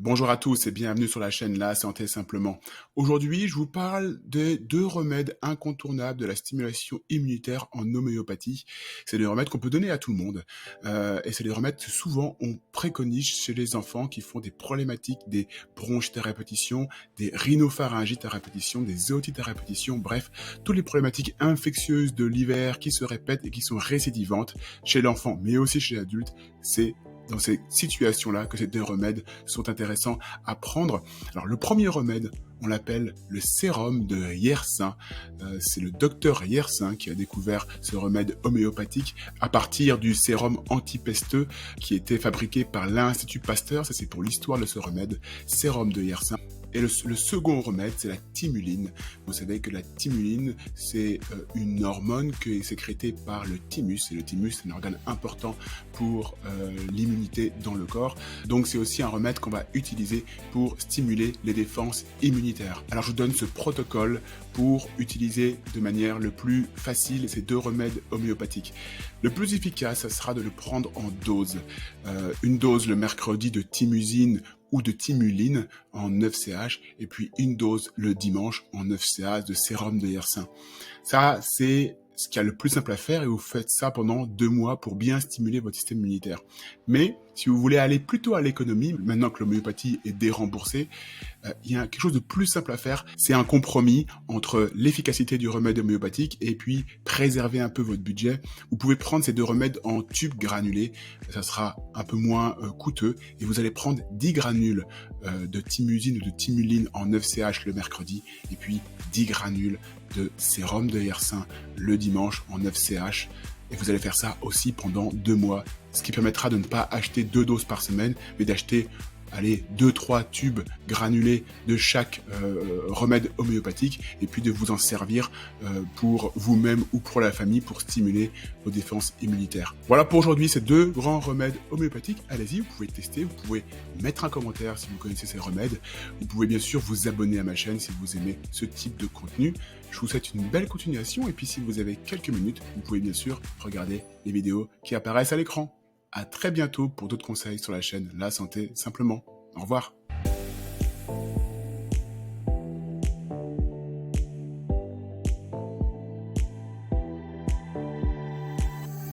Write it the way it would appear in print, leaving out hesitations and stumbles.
Bonjour à tous et bienvenue sur la chaîne La Santé Simplement. Aujourd'hui, je vous parle des deux remèdes incontournables de la stimulation immunitaire en homéopathie. C'est des remèdes qu'on peut donner à tout le monde. Et c'est des remèdes que souvent on préconise chez les enfants qui font des problématiques des bronchites à répétition, des rhinopharyngites à répétition, des otites à répétition, bref, toutes les problématiques infectieuses de l'hiver qui se répètent et qui sont récidivantes chez l'enfant, mais aussi chez l'adulte. C'est dans ces situations-là que ces deux remèdes sont intéressants à prendre. Alors le premier remède, on l'appelle le sérum de Yersin. C'est le docteur Yersin qui a découvert ce remède homéopathique à partir du sérum antipesteux qui était fabriqué par l'Institut Pasteur. Ça c'est pour l'histoire de ce remède, sérum de Yersin. Et le second remède, c'est la thymuline. Vous savez que la thymuline, c'est une hormone qui est sécrétée par le thymus. Et le thymus, c'est un organe important pour l'immunité dans le corps. Donc c'est aussi un remède qu'on va utiliser pour stimuler les défenses immunitaires. Alors je vous donne ce protocole pour utiliser de manière le plus facile ces deux remèdes homéopathiques. Le plus efficace, ça sera de le prendre en dose. Une dose le mercredi de thymusine ou de thymuline en 9 CH et puis une dose le dimanche en 9 CH de sérum de Yersin. Ça, c'est ce qu'il y a le plus simple à faire et vous faites ça pendant 2 mois pour bien stimuler votre système immunitaire. Mais si vous voulez aller plutôt à l'économie, maintenant que l'homéopathie est déremboursée, il y a quelque chose de plus simple à faire. C'est un compromis entre l'efficacité du remède homéopathique et puis préserver un peu votre budget. Vous pouvez prendre ces deux remèdes en tubes granulés. Ça sera un peu moins coûteux et vous allez prendre 10 granules de thymusine ou de thymuline en 9 CH le mercredi et puis 10 granules de sérum de Yersin le dimanche en 9 CH. Et vous allez faire ça aussi pendant 2 mois, ce qui permettra de ne pas acheter 2 doses par semaine, mais d'acheter 2-3 tubes granulés de chaque remède homéopathique et puis de vous en servir pour vous-même ou pour la famille pour stimuler vos défenses immunitaires. Voilà pour aujourd'hui ces deux grands remèdes homéopathiques. Allez-y, vous pouvez tester, vous pouvez mettre un commentaire si vous connaissez ces remèdes. Vous pouvez bien sûr vous abonner à ma chaîne si vous aimez ce type de contenu. Je vous souhaite une belle continuation et puis si vous avez quelques minutes, vous pouvez bien sûr regarder les vidéos qui apparaissent à l'écran. À très bientôt pour d'autres conseils sur la chaîne La Santé Simplement. Au revoir.